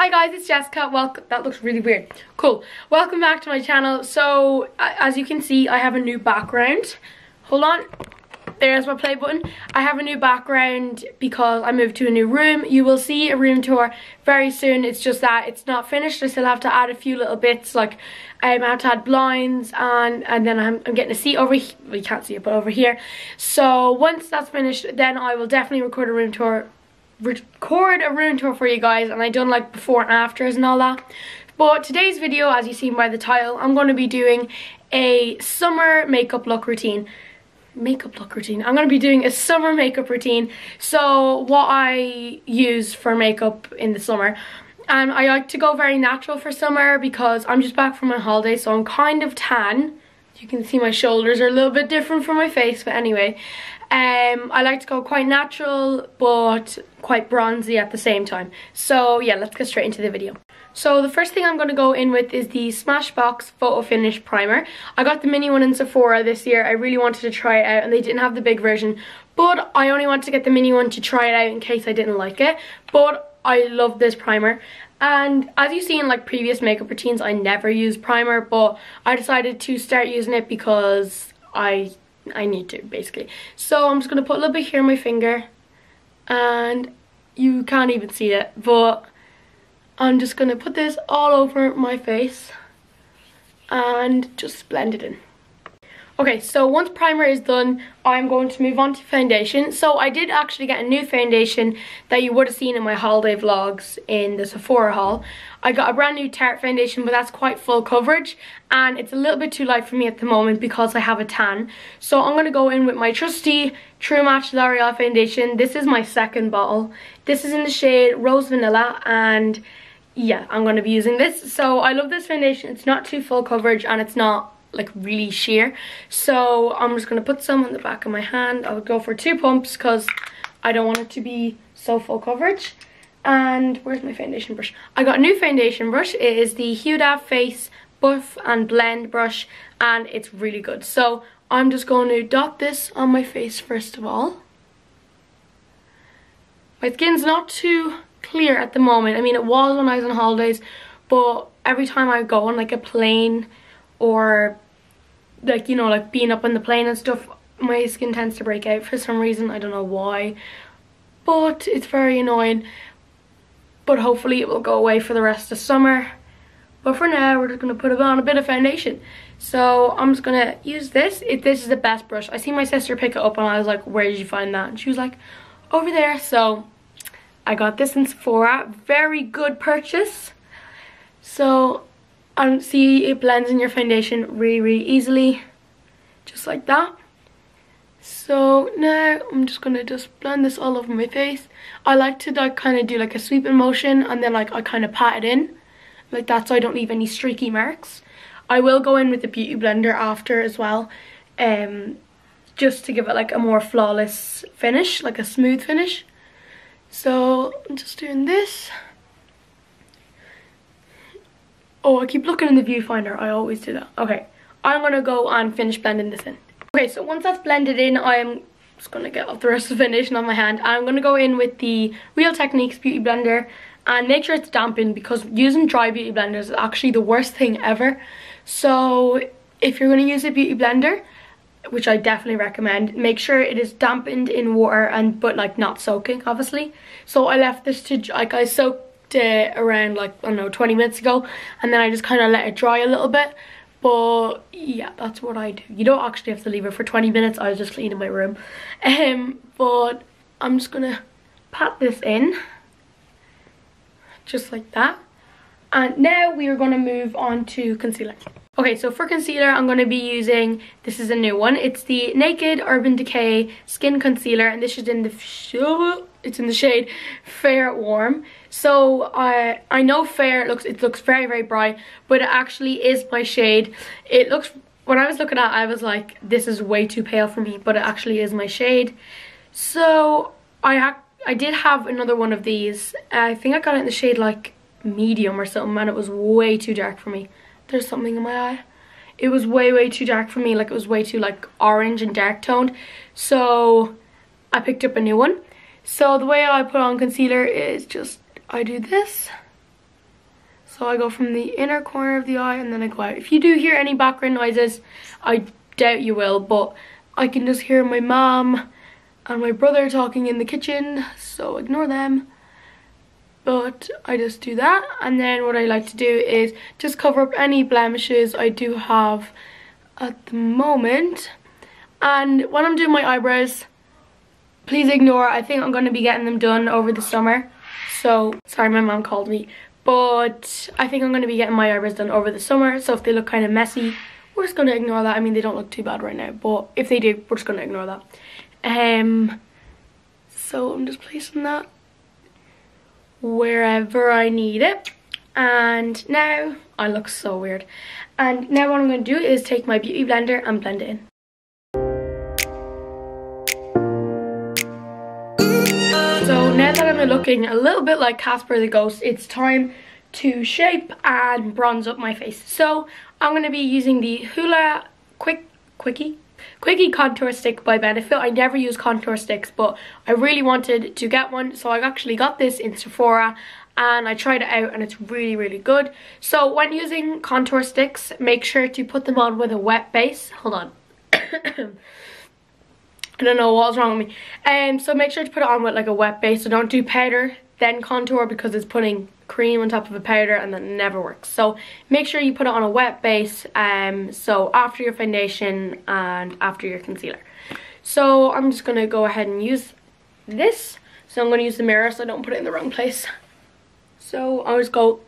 Hi guys, it's Jessica. Welcome. That looks really weird. Cool. Welcome back to my channel. So, as you can see, I have a new background. Hold on. There's my play button. I have a new background because I moved to a new room. You will see a room tour very soon. It's just that it's not finished. I still have to add a few little bits, like I have to add blinds and then I'm getting a seat over here. Well, you can't see it, but over here. So once that's finished, then I will definitely record a room tour for you guys, and I done like before and afters and all that. But today's video, as you seen by the title, I'm going to be doing a summer makeup look routine. I'm going to be doing a summer makeup routine. So what I use for makeup in the summer, and I like to go very natural for summer because I'm just back from my holiday, so I'm kind of tan. You can see my shoulders are a little bit different from my face, but anyway, I like to go quite natural but quite bronzy at the same time. So yeah, let's get straight into the video. So the first thing I'm going to go in with is the Smashbox Photo Finish Primer. I got the mini one in Sephora this year. I really wanted to try it out and they didn't have the big version, but I only wanted to get the mini one to try it out in case I didn't like it. But I love this primer. And as you see in like previous makeup routines, I never use primer, but I decided to start using it because I need to, basically. So I'm just going to put a little bit here on my finger, and you can't even see it, but I'm just going to put this all over my face and just blend it in. Okay, so once primer is done, I'm going to move on to foundation. So I did actually get a new foundation that you would have seen in my holiday vlogs in the Sephora haul. I got a brand new Tarte foundation, but that's quite full coverage, and it's a little bit too light for me at the moment because I have a tan. So I'm going to go in with my trusty True Match L'Oreal foundation. This is my second bottle. This is in the shade Rose Vanilla, and yeah, I'm going to be using this. So I love this foundation. It's not too full coverage and it's not like really sheer. So I'm just going to put some on the back of my hand. I'll go for 2 pumps because I don't want it to be so full coverage. And where's my foundation brush? I got a new foundation brush. It is the Huda Face Buff and Blend brush, and it's really good. So I'm just going to dot this on my face first of all. My skin's not too clear at the moment. I mean, it was when I was on holidays, but every time I go on like a plane or like, you know, like being up on the plane and stuff, my skin tends to break out for some reason. I don't know why, but it's very annoying. But hopefully it will go away for the rest of summer. But for now, we're just going to put on a bit of foundation. So I'm just going to use this. This is the best brush. I seen my sister pick it up and I was like, where did you find that? And she was like, over there. So I got this in Sephora. Very good purchase. So see, it blends in your foundation really easily, just like that. So now I'm just gonna blend this all over my face. I like to like kind of do like a sweeping motion and then like I kind of pat it in like that so I don't leave any streaky marks. I will go in with the beauty blender after as well, just to give it like a more flawless finish, like a smooth finish. So I'm just doing this. Oh, I keep looking in the viewfinder. I always do that. Okay, I'm going to go and finish blending this in. Okay, so once that's blended in, I'm just going to get off the rest of the foundation on my hand. I'm going to go in with the Real Techniques Beauty Blender and make sure it's dampened because using dry beauty blenders is actually the worst thing ever. So if you're going to use a beauty blender, which I definitely recommend, make sure it is dampened in water but like not soaking, obviously. So I left this to, like, I soaked around like, I don't know, 20 minutes ago, and then I just kind of let it dry a little bit. But yeah, that's what I do. You don't actually have to leave it for 20 minutes. I was just cleaning my room. But I'm just gonna pat this in just like that, and now we are going to move on to concealer. Okay, so for concealer, I'm going to be using, this is a new one. It's the Naked Urban Decay Skin Concealer, and this is in the shade Fair Warm. So I know fair, it looks very bright, but it actually is my shade. It looks, when I was looking at it, I was like, this is way too pale for me, but it actually is my shade. So I did have another one of these. I think I got it in the shade like medium or something, and it was way too dark for me. There's something in my eye. It was way too dark for me. Like, it was way too like orange and dark toned. So I picked up a new one. So the way I put on concealer is just, I do this So I go from the inner corner of the eye and then I go out. If you do hear any background noises, I doubt you will, but I can just hear my mom and my brother talking in the kitchen, so ignore them. But I just do that, and then what I like to do is just cover up any blemishes I do have at the moment. And when I'm doing my eyebrows, please ignore, I think I'm going to be getting them done over the summer. So, sorry, my mom called me. But I think I'm going to be getting my eyebrows done over the summer. So if they look kind of messy, we're just going to ignore that. I mean, they don't look too bad right now. But if they do, we're just going to ignore that. So I'm just placing that wherever I need it. And now, I look so weird. And now what I'm going to do is take my beauty blender and blend it in. So now that I'm looking a little bit like Casper the Ghost, it's time to shape and bronze up my face. So I'm going to be using the Hoola Quickie contour stick by Benefit. I never use contour sticks, but I really wanted to get one, so I actually got this in Sephora and I tried it out and it's really, really good. So when using contour sticks, make sure to put them on with a wet base. Hold on. I don't know what was wrong with me. So make sure to put it on with like a wet base. So don't do powder then contour, because it's putting cream on top of a powder and that never works. So make sure you put it on a wet base, so after your foundation and after your concealer. So I'm just going to go ahead and use this. So I'm going to use the mirror so I don't put it in the wrong place. So I'll just go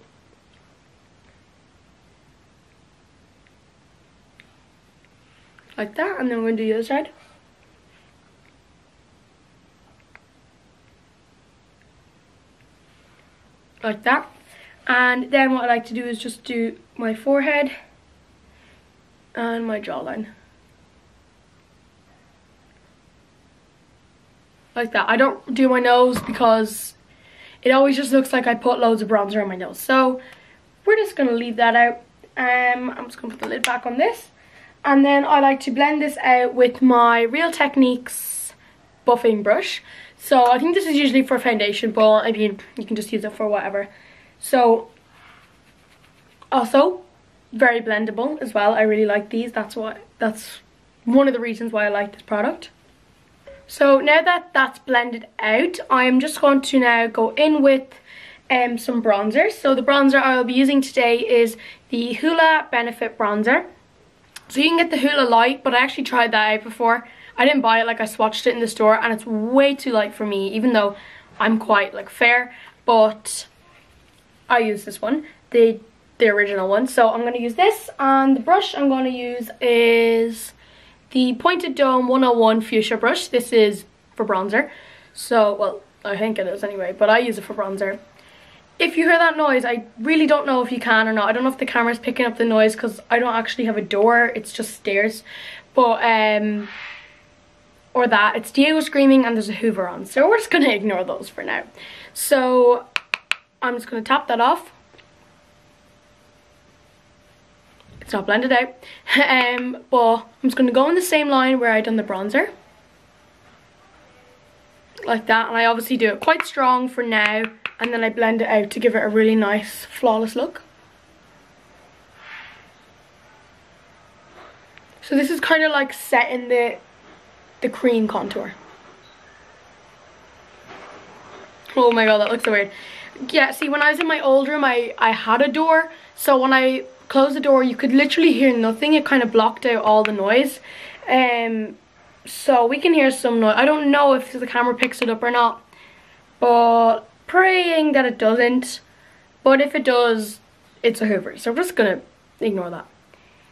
like that, and then I'm going to do the other side. Like that. And then what I like to do is just do my forehead and my jawline. Like that. I don't do my nose because it always just looks like I put loads of bronzer on my nose. So we're just going to leave that out. I'm just going to put the lid back on this. And then I like to blend this out with my Real Techniques buffing brush. So I think this is usually for foundation, but I mean, you can just use it for whatever. So, also, very blendable as well. I really like these. That's one of the reasons why I like this product. So now that that's blended out, I'm just going to now go in with some bronzer. So the bronzer I'll be using today is the Hoola Benefit bronzer. So you can get the Hoola Light, but I actually tried that out before. I didn't buy it, like I swatched it in the store and it's way too light for me, even though I'm quite like fair, but I use this one, the original one. So I'm going to use this, and the brush I'm going to use is the Pointed Dome 101 Fuchsia brush. This is for bronzer. So, well, I think it is anyway, but I use it for bronzer. If you hear that noise, I really don't know if you can or not. I don't know if the camera's picking up the noise because I don't actually have a door, it's just stairs. But, or that, it's Diego screaming and there's a Hoover on, so we're just going to ignore those for now. So I'm just going to tap that off. It's not blended out. But I'm just going to go in the same line where I done the bronzer, like that, and I obviously do it quite strong for now, and then I blend it out to give it a really nice flawless look. So this is kind of like setting the cream contour. Oh my god, that looks so weird. Yeah, see, when I was in my old room, I had a door, so when I closed the door you could literally hear nothing. It kind of blocked out all the noise. So we can hear some noise. I don't know if the camera picks it up or not, but praying that it doesn't. But if it does, it's a Hoover, so we're just gonna ignore that.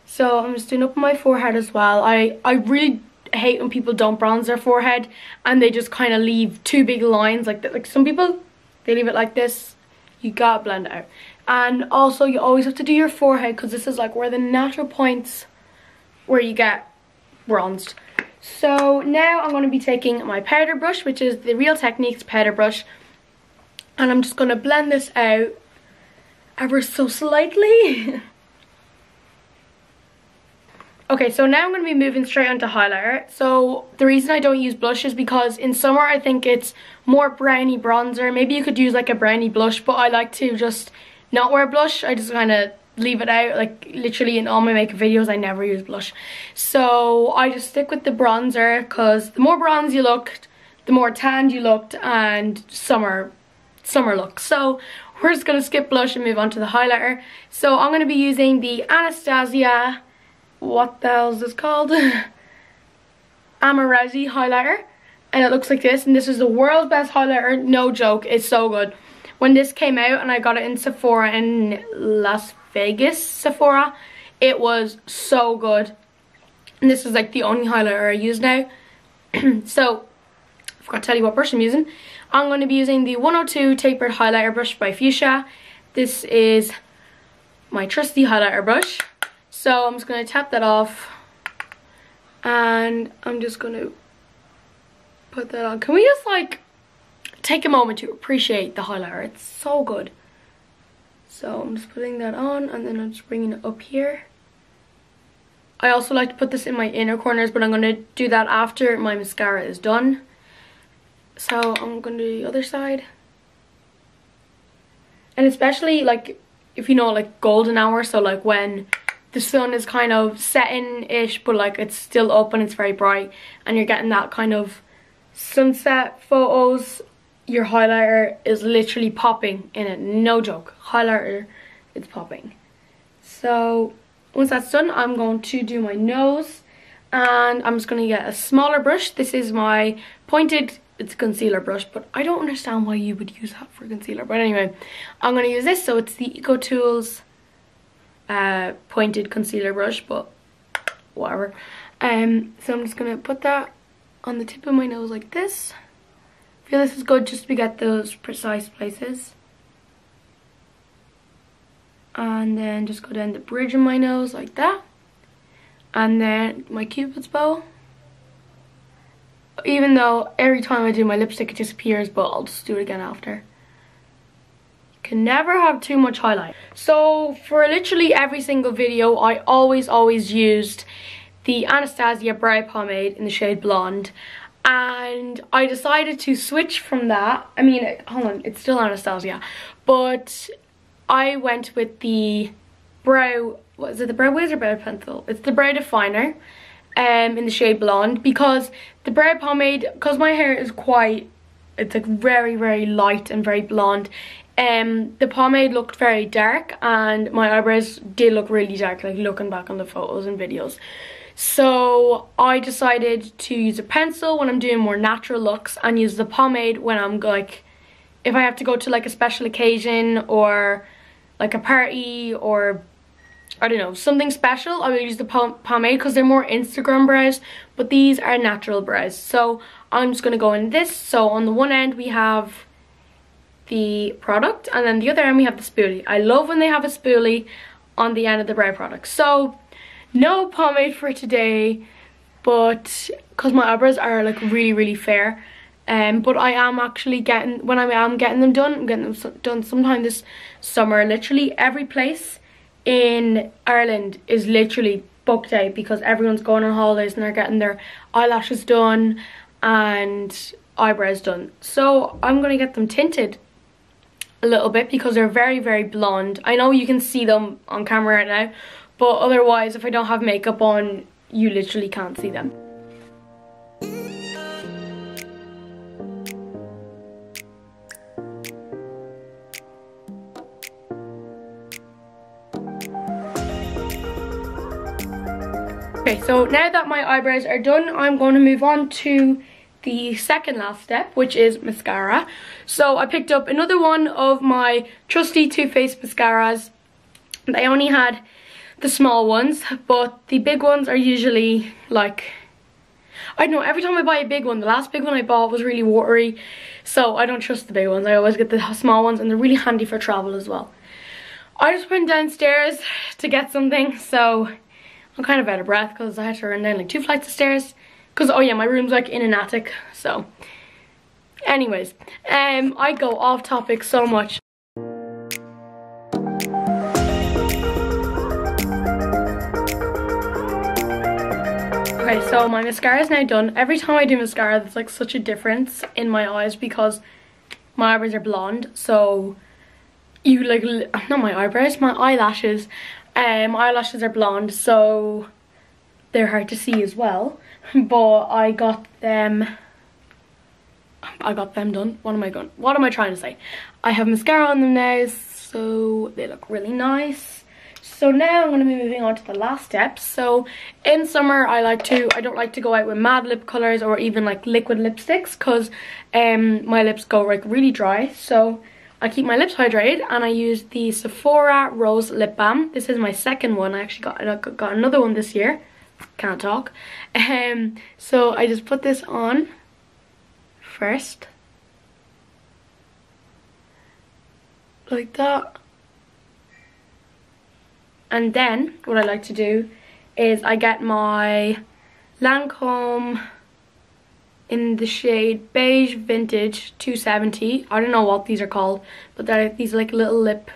So I'm just doing up my forehead as well. I really hate when people don't bronze their forehead and they just kind of leave two big lines like that. Like some people, they leave it like this. You gotta blend it out. And also you always have to do your forehead because this is like where the natural points where you get bronzed. So now I'm going to be taking my powder brush, which is the Real Techniques powder brush, and I'm just going to blend this out ever so slightly. Okay, so now I'm going to be moving straight onto highlighter. So the reason I don't use blush is because in summer I think it's more browny bronzer. Maybe you could use like a browny blush, but I like to just not wear blush. I just kind of leave it out. Like literally in all my makeup videos I never use blush, so I just stick with the bronzer, because the more bronze you looked, the more tanned you looked, and summer look. So we're just going to skip blush and move on to the highlighter. So I'm going to be using the Anastasia, what the hell is this called? Amarazzi highlighter, and it looks like this, and this is the world's best highlighter, no joke. It's so good. When this came out and I got it in Sephora in Las Vegas Sephora, it was so good, and this is like the only highlighter I use now. So I forgot to tell you what brush I'm using. I'm going to be using the 102 tapered highlighter brush by Fuchsia. This is my trusty highlighter brush, so I'm just going to tap that off, and I'm just going to put that on. Can we just like take a moment to appreciate the highlighter? It's so good. So I'm just putting that on, and then I'm just bringing it up here. I also like to put this in my inner corners, but I'm going to do that after my mascara is done. So I'm going to do the other side. And especially like if you know, like golden hour, so like when the sun is kind of setting-ish, but like it's still up and it's very bright, and you're getting that kind of sunset photos, your highlighter is literally popping in it, no joke. Highlighter, it's popping. So once that's done, I'm going to do my nose, and I'm just going to get a smaller brush. This is my pointed, it's a concealer brush, but I don't understand why you would use that for concealer. But anyway, I'm going to use this. So it's the Eco Tools pointed concealer brush, but whatever. So I'm just going to put that on the tip of my nose like this. I feel this is good just to get those precise places. And then just go down the bridge of my nose like that. And then my Cupid's bow. Even though every time I do my lipstick it disappears, but I'll just do it again after. You can never have too much highlight. So for literally every single video, I always used the Anastasia brow pomade in the shade Blonde. And I decided to switch from that. I mean, hold on, it's still Anastasia, but I went with the brow, what is it, the brow wiz or brow pencil? It's the brow definer in the shade Blonde, because the brow pomade, because my hair is quite, it's like very light and very blonde, the pomade looked very dark, and my eyebrows did look really dark, like looking back on the photos and videos. So I decided to use a pencil when I'm doing more natural looks, and use the pomade when I'm like, if I have to go to like a special occasion or like a party or I don't know, something special, I will use the pomade because they're more Instagram brows, but these are natural brows. So I'm just going to go in this. So on the one end we have the product, and then the other end we have the spoolie. I love when they have a spoolie on the end of the brow product. So no pomade for today, but because my eyebrows are like really fair, but I am actually getting, when I am getting them done, I'm getting them done sometime this summer. Literally every place in Ireland is literally booked out because everyone's going on holidays and they're getting their eyelashes done and eyebrows done. So I'm gonna get them tinted a little bit because they're very blonde. I know you can see them on camera right now, but otherwise if I don't have makeup on, you literally can't see them. Okay, so now that my eyebrows are done, I'm going to move on to the second last step, which is mascara. So I picked up another one of my trusty Too Faced mascaras. They only had the small ones, but the big ones are usually like, I don't know, every time I buy a big one, the last big one I bought was really watery, so I don't trust the big ones. I always get the small ones, and they're really handy for travel as well. I just went downstairs to get something, so I'm kind of out of breath because I had to run down like 2 flights of stairs. Because, oh yeah, my room's like in an attic, so. Anyways, I go off topic so much. Okay, so my mascara is now done. Every time I do mascara, there's like such a difference in my eyes because my eyebrows are blonde. So you like, not my eyebrows, my eyelashes. My eyelashes are blonde, so they're hard to see as well. But I got them done. What am I trying to say? I have mascara on them now, so they look really nice. So now I'm going to be moving on to the last step. So in summer I don't like to go out with matte lip colors or even like liquid lipsticks, because my lips go like really dry. So I keep my lips hydrated and I use the Sephora Rose Lip Balm. This is my second one. I actually got another one this year. Can't talk. So I just put this on first, like that. And then what I like to do is I get my Lancome in the shade Beige Vintage 270. I don't know what these are called, but these are like little lip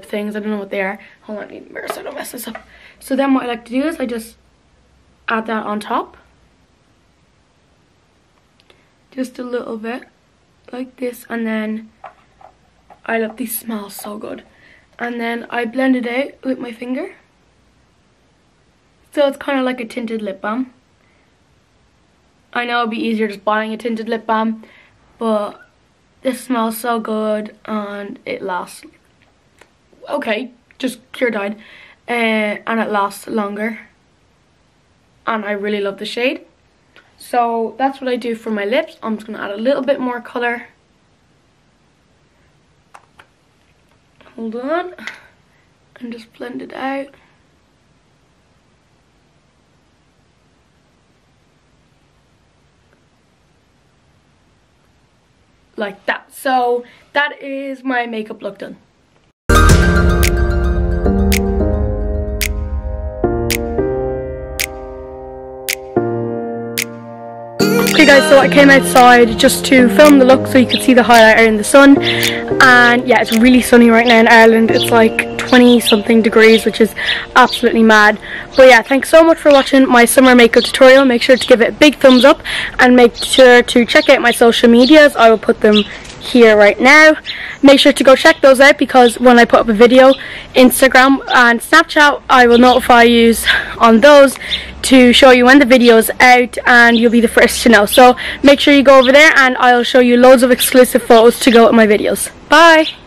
things. I don't know what they are. Hold on, I need a mirror so I don't mess this up. So then what I like to do is I just add that on top. Just a little bit, like this, and then I love these, smell so good. And then I blend it out with my finger. So it's kind of like a tinted lip balm. I know it'd be easier just buying a tinted lip balm, but this smells so good and it lasts, okay, just cure dyed, and it lasts longer. And I really love the shade. So that's what I do for my lips. I'm just going to add a little bit more colour. Hold on. And just blend it out. Like that. So that is my makeup look done. Okay guys, so I came outside just to film the look so you could see the highlighter in the sun. And yeah, it's really sunny right now in Ireland. It's like 20 something degrees, which is absolutely mad. But yeah, thanks so much for watching my summer makeup tutorial. Make sure to give it a big thumbs up and make sure to check out my social medias. I will put them here right now. Make sure to go check those out, because when I put up a video, Instagram and Snapchat, I will notify you on those to show you when the video is out, and you'll be the first to know. So make sure you go over there and I'll show you loads of exclusive photos to go with my videos. Bye!